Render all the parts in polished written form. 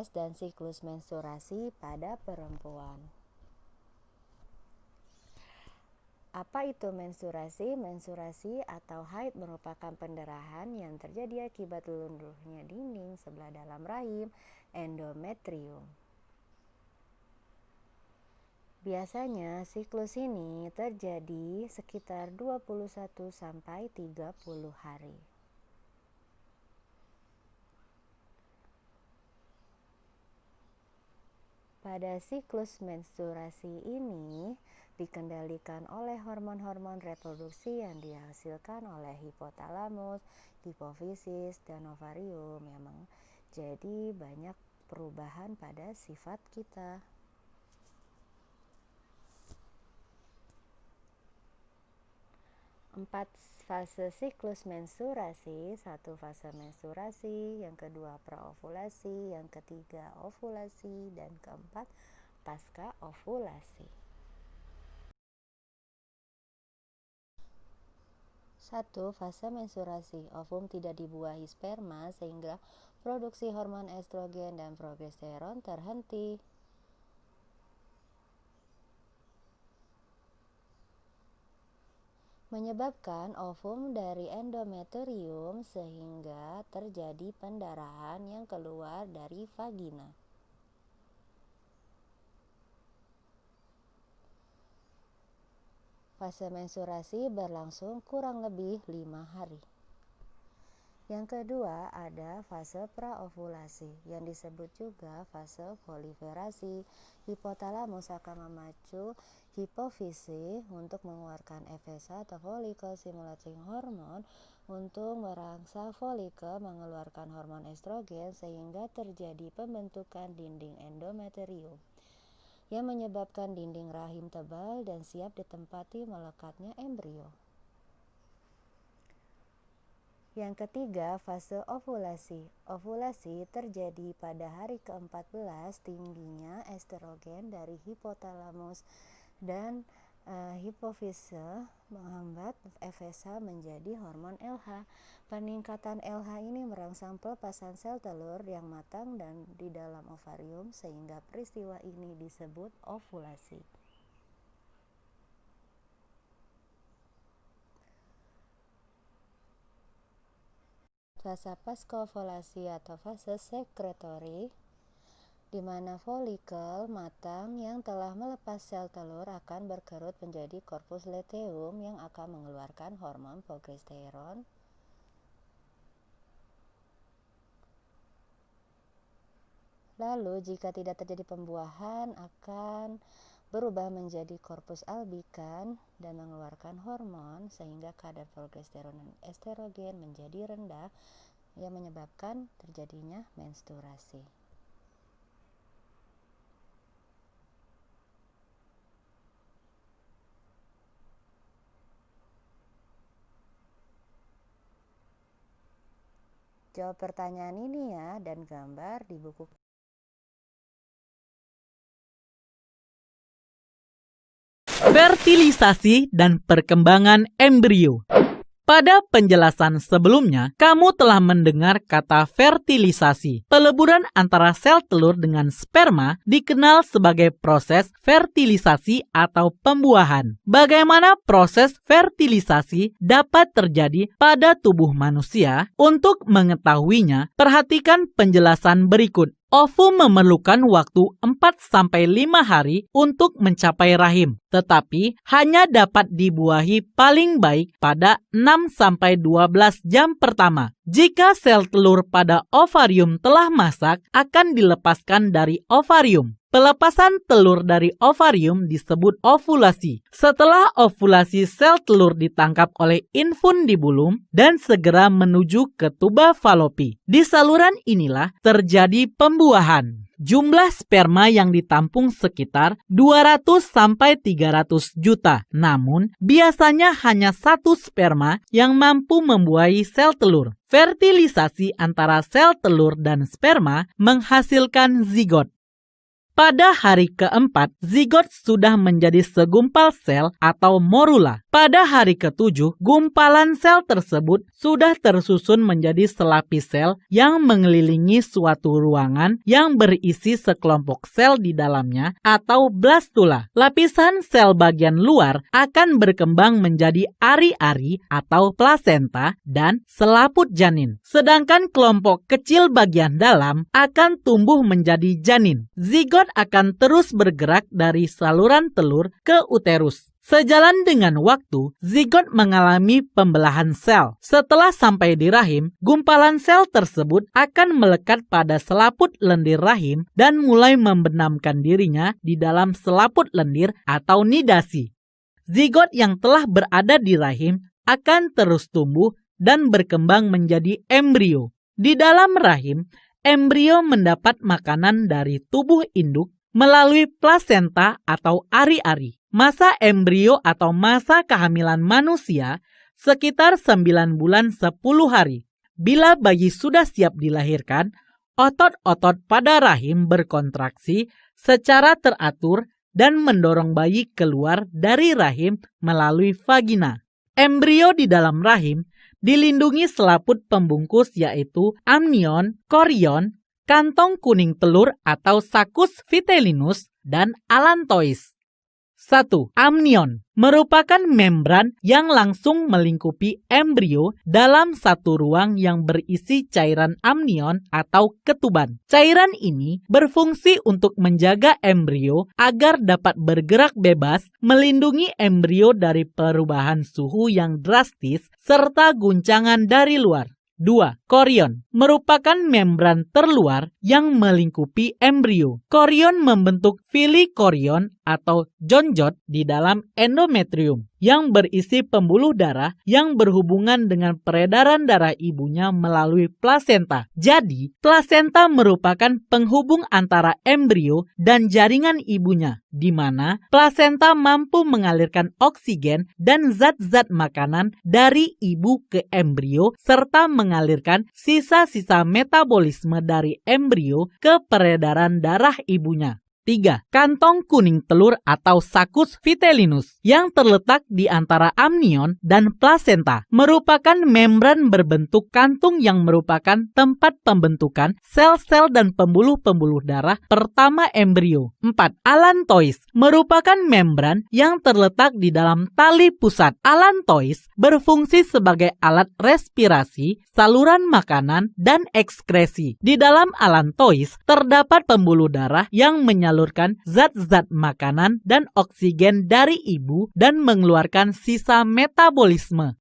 proses dan siklus menstruasi pada perempuan. Apa itu menstruasi? Menstruasi atau haid merupakan pendarahan yang terjadi akibat lunturnya dinding sebelah dalam rahim, endometrium. Biasanya siklus ini terjadi sekitar 21 sampai 30 hari. Pada siklus menstruasi ini dikendalikan oleh hormon-hormon reproduksi yang dihasilkan oleh hipotalamus, hipofisis, dan ovarium. Memang jadi banyak perubahan pada sifat kita. Empat fase siklus menstruasi, satu fase menstruasi, yang kedua praovulasi, yang ketiga ovulasi, dan keempat pasca ovulasi. 1. Fase menstruasi. Ovum tidak dibuahi sperma sehingga produksi hormon estrogen dan progesteron terhenti. Menyebabkan ovum dari endometrium sehingga terjadi pendarahan yang keluar dari vagina. Fase menstruasi berlangsung kurang lebih 5 hari. Yang kedua ada fase praovulasi yang disebut juga fase proliferasi. Hipotalamus akan memacu hipofisis untuk mengeluarkan FSH atau follicle stimulating hormone untuk merangsang follicle mengeluarkan hormon estrogen sehingga terjadi pembentukan dinding endometrium yang menyebabkan dinding rahim tebal dan siap ditempati melekatnya embrio. Yang ketiga, fase ovulasi. Ovulasi terjadi pada hari ke-14. Tingginya estrogen dari hipotalamus dan hipofisis menghambat FSH menjadi hormon LH. Peningkatan LH ini merangsang pelepasan sel telur yang matang dan di dalam ovarium sehingga peristiwa ini disebut ovulasi. Fase pasca-ovulasi atau fase sekretori, di mana folikel matang yang telah melepas sel telur akan berkerut menjadi korpus luteum yang akan mengeluarkan hormon progesteron. Lalu jika tidak terjadi pembuahan akan berubah menjadi korpus albikan dan mengeluarkan hormon sehingga kadar progesteron dan estrogen menjadi rendah yang menyebabkan terjadinya menstruasi. Jawab pertanyaan ini ya dan gambar di buku. Fertilisasi dan perkembangan embrio. Pada penjelasan sebelumnya, kamu telah mendengar kata fertilisasi. Peleburan antara sel telur dengan sperma dikenal sebagai proses fertilisasi atau pembuahan. Bagaimana proses fertilisasi dapat terjadi pada tubuh manusia? Untuk mengetahuinya, perhatikan penjelasan berikut. Ovum memerlukan waktu 4-5 hari untuk mencapai rahim, tetapi hanya dapat dibuahi paling baik pada 6-12 jam pertama. Jika sel telur pada ovarium telah masak, akan dilepaskan dari ovarium. Pelepasan telur dari ovarium disebut ovulasi. Setelah ovulasi, sel telur ditangkap oleh infundibulum dan segera menuju ke tuba falopi. Di saluran inilah terjadi pembuahan. Jumlah sperma yang ditampung sekitar 200-300 juta. Namun, biasanya hanya satu sperma yang mampu membuahi sel telur. Fertilisasi antara sel telur dan sperma menghasilkan zigot. Pada hari keempat, zigot sudah menjadi segumpal sel atau morula. Pada hari ketujuh, gumpalan sel tersebut sudah tersusun menjadi selapis sel yang mengelilingi suatu ruangan yang berisi sekelompok sel di dalamnya atau blastula. Lapisan sel bagian luar akan berkembang menjadi ari-ari atau plasenta dan selaput janin. Sedangkan kelompok kecil bagian dalam akan tumbuh menjadi janin. Zigot akan terus bergerak dari saluran telur ke uterus. Sejalan dengan waktu, zigot mengalami pembelahan sel. Setelah sampai di rahim, gumpalan sel tersebut akan melekat pada selaput lendir rahim dan mulai membenamkan dirinya di dalam selaput lendir atau nidasi. Zigot yang telah berada di rahim akan terus tumbuh dan berkembang menjadi embrio. Di dalam rahim, embrio mendapat makanan dari tubuh induk melalui plasenta atau ari-ari. Masa embrio atau masa kehamilan manusia sekitar 9 bulan 10 hari. Bila bayi sudah siap dilahirkan, otot-otot pada rahim berkontraksi secara teratur dan mendorong bayi keluar dari rahim melalui vagina. Embrio di dalam rahim dilindungi selaput pembungkus yaitu amnion, korion, kantong kuning telur atau saccus vitellinus, dan allantois. 1. Amnion merupakan membran yang langsung melingkupi embrio dalam satu ruang yang berisi cairan amnion atau ketuban. Cairan ini berfungsi untuk menjaga embrio agar dapat bergerak bebas, melindungi embrio dari perubahan suhu yang drastis serta guncangan dari luar. 2. Korion merupakan membran terluar yang melingkupi embrio. Korion membentuk fili korion atau jonjot di dalam endometrium yang berisi pembuluh darah yang berhubungan dengan peredaran darah ibunya melalui plasenta. Jadi, plasenta merupakan penghubung antara embrio dan jaringan ibunya, di mana plasenta mampu mengalirkan oksigen dan zat-zat makanan dari ibu ke embrio serta mengalirkan sisa-sisa metabolisme dari embrio ke peredaran darah ibunya. 3. Kantong kuning telur atau saccus vitellinus yang terletak di antara amnion dan plasenta merupakan membran berbentuk kantung yang merupakan tempat pembentukan sel-sel dan pembuluh-pembuluh darah pertama embrio. 4. Allantois merupakan membran yang terletak di dalam tali pusat. Allantois berfungsi sebagai alat respirasi, saluran makanan, dan ekskresi. Di dalam allantois terdapat pembuluh darah yang menyalurkan zat-zat makanan dan oksigen dari ibu dan mengeluarkan sisa metabolisme.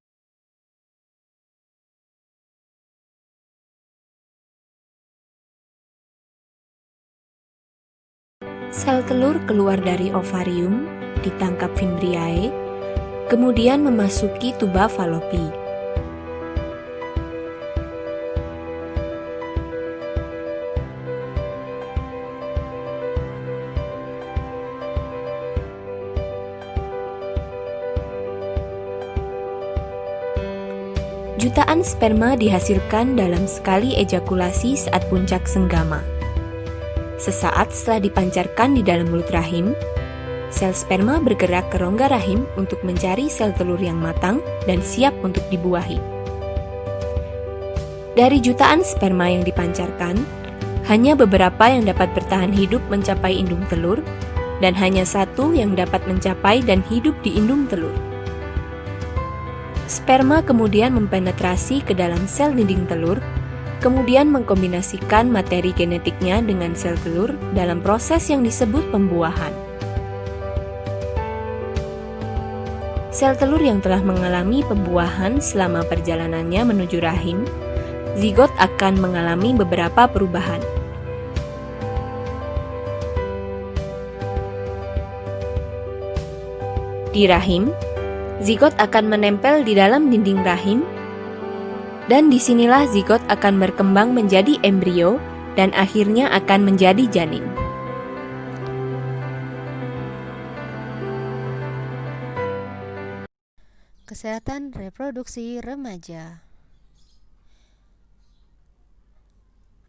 Sel telur keluar dari ovarium, ditangkap fimbriae, kemudian memasuki tuba Fallopi. Jutaan sperma dihasilkan dalam sekali ejakulasi saat puncak senggama. Sesaat setelah dipancarkan di dalam mulut rahim, sel sperma bergerak ke rongga rahim untuk mencari sel telur yang matang dan siap untuk dibuahi. Dari jutaan sperma yang dipancarkan, hanya beberapa yang dapat bertahan hidup mencapai indung telur, dan hanya satu yang dapat mencapai dan hidup di indung telur. Sperma kemudian mempenetrasi ke dalam sel dinding telur, kemudian mengkombinasikan materi genetiknya dengan sel telur dalam proses yang disebut pembuahan. Sel telur yang telah mengalami pembuahan selama perjalanannya menuju rahim, zigot akan mengalami beberapa perubahan. Di rahim, zigot akan menempel di dalam dinding rahim, dan disinilah zigot akan berkembang menjadi embrio dan akhirnya akan menjadi janin. Kesehatan reproduksi remaja.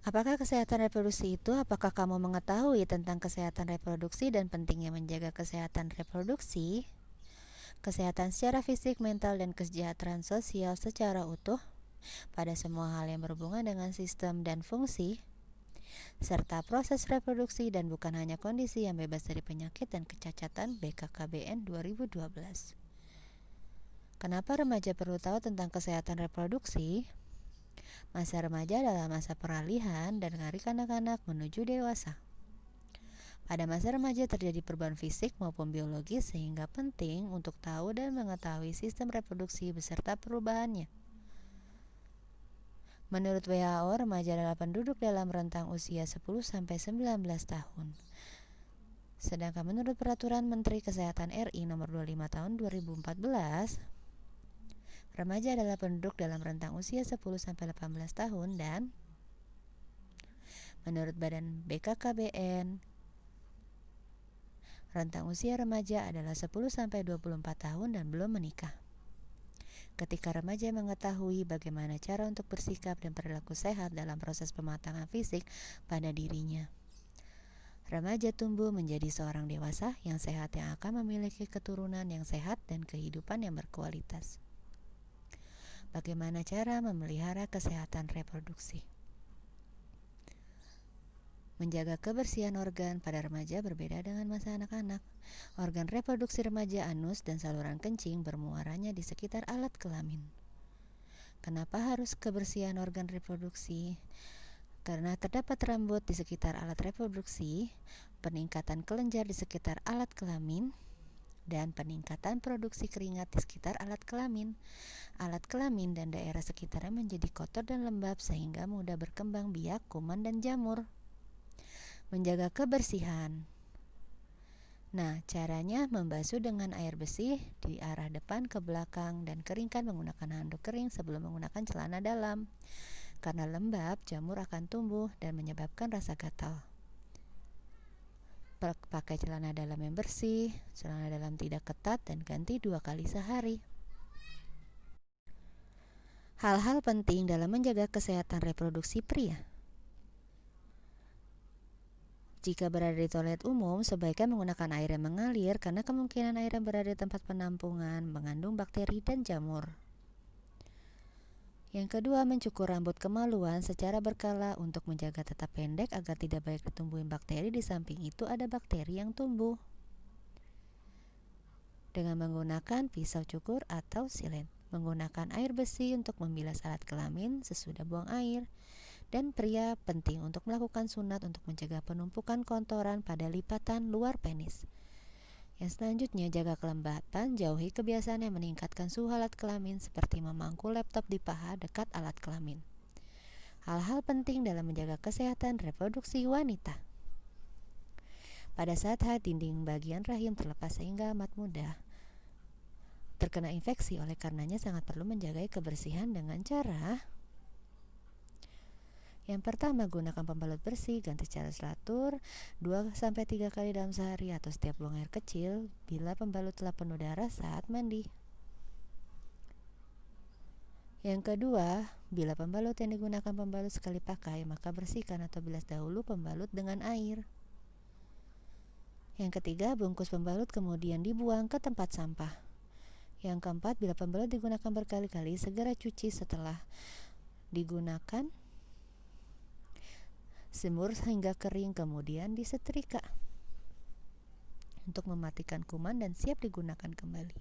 Apakah kesehatan reproduksi itu? Apakah kamu mengetahui tentang kesehatan reproduksi dan pentingnya menjaga kesehatan reproduksi, kesehatan secara fisik, mental, dan kesejahteraan sosial secara utuh pada semua hal yang berhubungan dengan sistem dan fungsi, serta proses reproduksi dan bukan hanya kondisi yang bebas dari penyakit dan kecacatan BKKBN 2012. Kenapa remaja perlu tahu tentang kesehatan reproduksi? Masa remaja adalah masa peralihan dari kanak-kanak menuju dewasa. Pada masa remaja terjadi perubahan fisik maupun biologis sehingga penting untuk tahu dan mengetahui sistem reproduksi beserta perubahannya. Menurut WHO, remaja adalah penduduk dalam rentang usia 10-19 tahun. Sedangkan menurut Peraturan Menteri Kesehatan RI Nomor 25 Tahun 2014, remaja adalah penduduk dalam rentang usia 10-18 tahun dan menurut Badan BKKBN, rentang usia remaja adalah 10-24 tahun dan belum menikah. Ketika remaja mengetahui bagaimana cara untuk bersikap dan perilaku sehat dalam proses pematangan fisik pada dirinya, remaja tumbuh menjadi seorang dewasa yang sehat yang akan memiliki keturunan yang sehat dan kehidupan yang berkualitas. Bagaimana cara memelihara kesehatan reproduksi? Menjaga kebersihan organ pada remaja berbeda dengan masa anak-anak. Organ reproduksi remaja, anus, dan saluran kencing bermuaranya di sekitar alat kelamin. Kenapa harus kebersihan organ reproduksi? Karena terdapat rambut di sekitar alat reproduksi, peningkatan kelenjar di sekitar alat kelamin, dan peningkatan produksi keringat di sekitar alat kelamin. Alat kelamin dan daerah sekitarnya menjadi kotor dan lembab sehingga mudah berkembang biak, kuman, dan jamur. Menjaga kebersihan. Nah, caranya membasuh dengan air bersih di arah depan ke belakang dan keringkan menggunakan handuk kering sebelum menggunakan celana dalam. Karena lembab, jamur akan tumbuh dan menyebabkan rasa gatal. Pakai celana dalam yang bersih, celana dalam tidak ketat, dan ganti 2 kali sehari. Hal-hal penting dalam menjaga kesehatan reproduksi pria. Jika berada di toilet umum, sebaiknya menggunakan air yang mengalir karena kemungkinan air yang berada di tempat penampungan mengandung bakteri dan jamur. Yang kedua, mencukur rambut kemaluan secara berkala untuk menjaga tetap pendek agar tidak banyak ditumbuhin bakteri. Di samping itu ada bakteri yang tumbuh. Dengan menggunakan pisau cukur atau silet. Menggunakan air bersih untuk membilas alat kelamin sesudah buang air. Dan pria penting untuk melakukan sunat untuk mencegah penumpukan kotoran pada lipatan luar penis. Yang selanjutnya, jaga kelembapan, jauhi kebiasaan yang meningkatkan suhu alat kelamin seperti memangku laptop di paha dekat alat kelamin. Hal-hal penting dalam menjaga kesehatan reproduksi wanita. Pada saat haid, dinding bagian rahim terlepas sehingga amat mudah terkena infeksi. Oleh karenanya sangat perlu menjaga kebersihan dengan cara: yang pertama, gunakan pembalut bersih, ganti secara teratur 2-3 kali dalam sehari atau setiap buang air kecil bila pembalut telah penuh darah saat mandi. Yang kedua, bila pembalut yang digunakan pembalut sekali pakai, maka bersihkan atau bilas dahulu pembalut dengan air. Yang ketiga, bungkus pembalut kemudian dibuang ke tempat sampah. Yang keempat, bila pembalut digunakan berkali-kali, segera cuci setelah digunakan, semur hingga kering, kemudian disetrika untuk mematikan kuman dan siap digunakan kembali.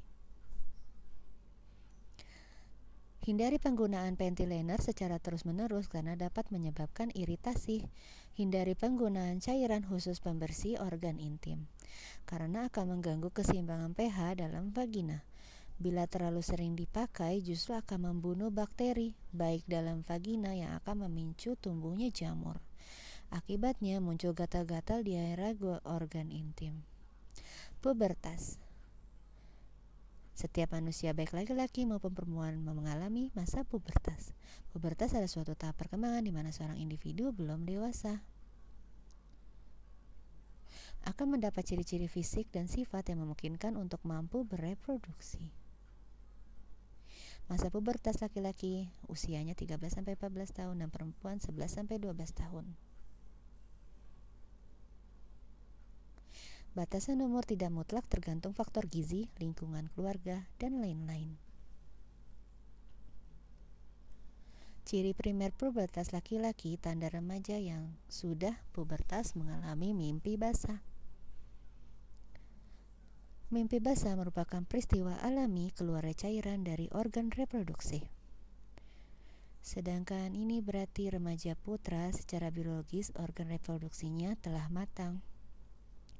Hindari penggunaan panty liner secara terus-menerus karena dapat menyebabkan iritasi. Hindari penggunaan cairan khusus pembersih organ intim karena akan mengganggu keseimbangan pH dalam vagina. Bila terlalu sering dipakai, justru akan membunuh bakteri baik dalam vagina yang akan memicu tumbuhnya jamur. Akibatnya muncul gatal-gatal di area organ intim. Pubertas. Setiap manusia baik laki-laki maupun perempuan mengalami masa pubertas. Pubertas adalah suatu tahap perkembangan di mana seorang individu belum dewasa akan mendapat ciri-ciri fisik dan sifat yang memungkinkan untuk mampu bereproduksi. Masa pubertas laki-laki usianya 13-14 tahun dan perempuan 11-12 tahun. Batasan umur tidak mutlak tergantung faktor gizi, lingkungan keluarga, dan lain-lain. Ciri primer pubertas laki-laki, tanda remaja yang sudah pubertas mengalami mimpi basah. Mimpi basah merupakan peristiwa alami keluarnya cairan dari organ reproduksi. Sedangkan ini berarti remaja putra secara biologis organ reproduksinya telah matang.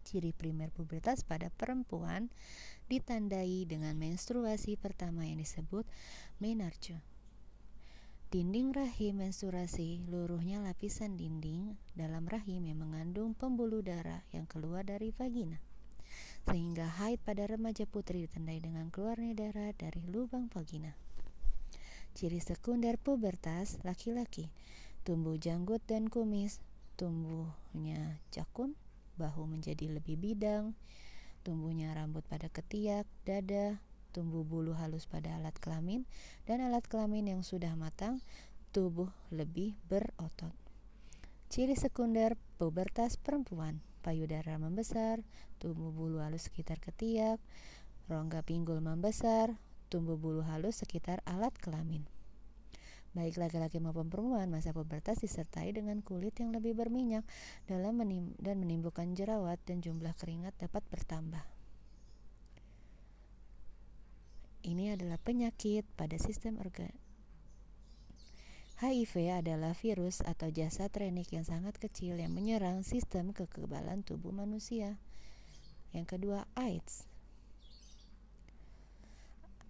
Ciri primer pubertas pada perempuan ditandai dengan menstruasi pertama yang disebut menarche. Dinding rahim menstruasi, luruhnya lapisan dinding dalam rahim yang mengandung pembuluh darah yang keluar dari vagina. Sehingga haid pada remaja putri ditandai dengan keluarnya darah dari lubang vagina. Ciri sekunder pubertas laki-laki, tumbuh janggut dan kumis, tumbuhnya jakun, bahu menjadi lebih bidang, tumbuhnya rambut pada ketiak, dada, tumbuh bulu halus pada alat kelamin, dan alat kelamin yang sudah matang, tubuh lebih berotot. Ciri sekunder pubertas perempuan, payudara membesar, tumbuh bulu halus sekitar ketiak, rongga pinggul membesar, tumbuh bulu halus sekitar alat kelamin. Baik laki-laki maupun perempuan, masa pubertas disertai dengan kulit yang lebih berminyak dan menimbulkan jerawat dan jumlah keringat dapat bertambah. Ini adalah penyakit pada sistem organ. HIV adalah virus atau jasad renik yang sangat kecil yang menyerang sistem kekebalan tubuh manusia. Yang kedua, AIDS.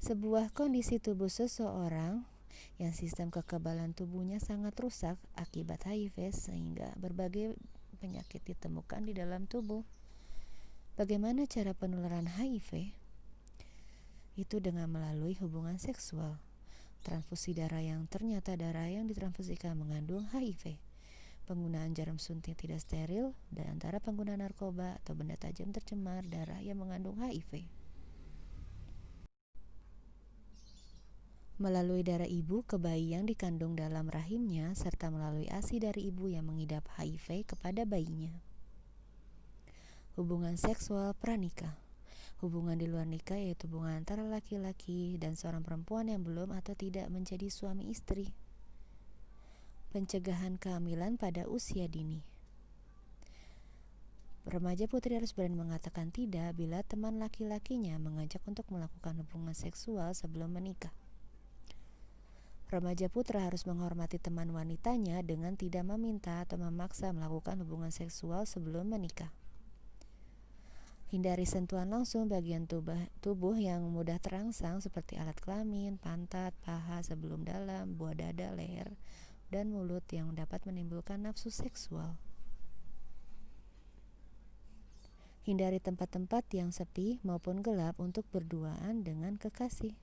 Sebuah kondisi tubuh seseorang yang sistem kekebalan tubuhnya sangat rusak akibat HIV sehingga berbagai penyakit ditemukan di dalam tubuh. Bagaimana cara penularan HIV? Itu dengan melalui hubungan seksual. Transfusi darah yang ternyata darah yang ditransfusikan mengandung HIV. Penggunaan jarum suntik tidak steril dan antara pengguna narkoba atau benda tajam tercemar darah yang mengandung HIV. Melalui darah ibu ke bayi yang dikandung dalam rahimnya serta melalui ASI dari ibu yang mengidap HIV kepada bayinya. Hubungan seksual pranikah. Hubungan di luar nikah yaitu hubungan antara laki-laki dan seorang perempuan yang belum atau tidak menjadi suami istri. Pencegahan kehamilan pada usia dini. Remaja putri harus berani mengatakan tidak bila teman laki-lakinya mengajak untuk melakukan hubungan seksual sebelum menikah. Remaja putra harus menghormati teman wanitanya dengan tidak meminta atau memaksa melakukan hubungan seksual sebelum menikah. Hindari sentuhan langsung bagian tubuh yang mudah terangsang seperti alat kelamin, pantat, paha sebelum dalam, buah dada, leher, dan mulut yang dapat menimbulkan nafsu seksual. Hindari tempat-tempat yang sepi maupun gelap untuk berduaan dengan kekasih.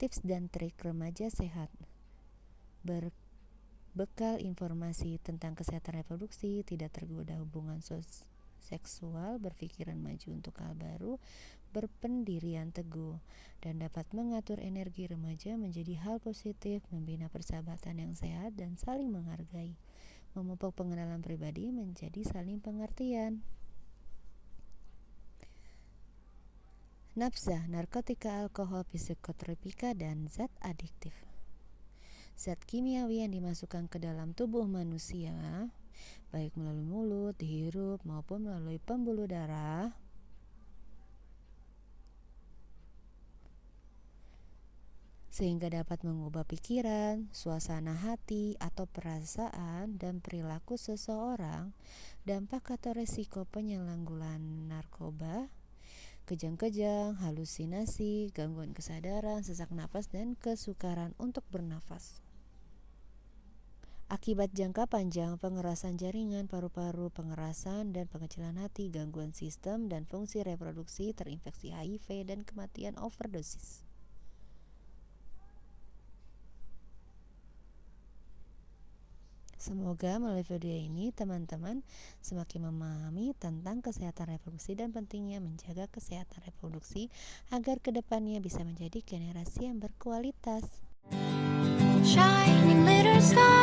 Tips dan trik remaja sehat. Berbekal informasi tentang kesehatan reproduksi, tidak tergoda hubungan seksual, berpikiran maju untuk hal baru, berpendirian teguh, dan dapat mengatur energi remaja menjadi hal positif, membina persahabatan yang sehat dan saling menghargai, memupuk pengenalan pribadi menjadi saling pengertian. Nafsa, narkotika, alkohol, psikotropika, dan zat adiktif. Zat kimiawi yang dimasukkan ke dalam tubuh manusia, baik melalui mulut, dihirup, maupun melalui pembuluh darah, sehingga dapat mengubah pikiran, suasana hati, atau perasaan dan perilaku seseorang. Dampak atau resiko penyalahgunaan narkoba, kejang-kejang, halusinasi, gangguan kesadaran, sesak napas, dan kesukaran untuk bernafas. Akibat jangka panjang, pengerasan jaringan paru-paru, pengerasan dan pengecilan hati, gangguan sistem dan fungsi reproduksi, terinfeksi HIV, dan kematian overdosis. Semoga melalui video ini teman-teman semakin memahami tentang kesehatan reproduksi dan pentingnya menjaga kesehatan reproduksi agar kedepannya bisa menjadi generasi yang berkualitas. Shining little star.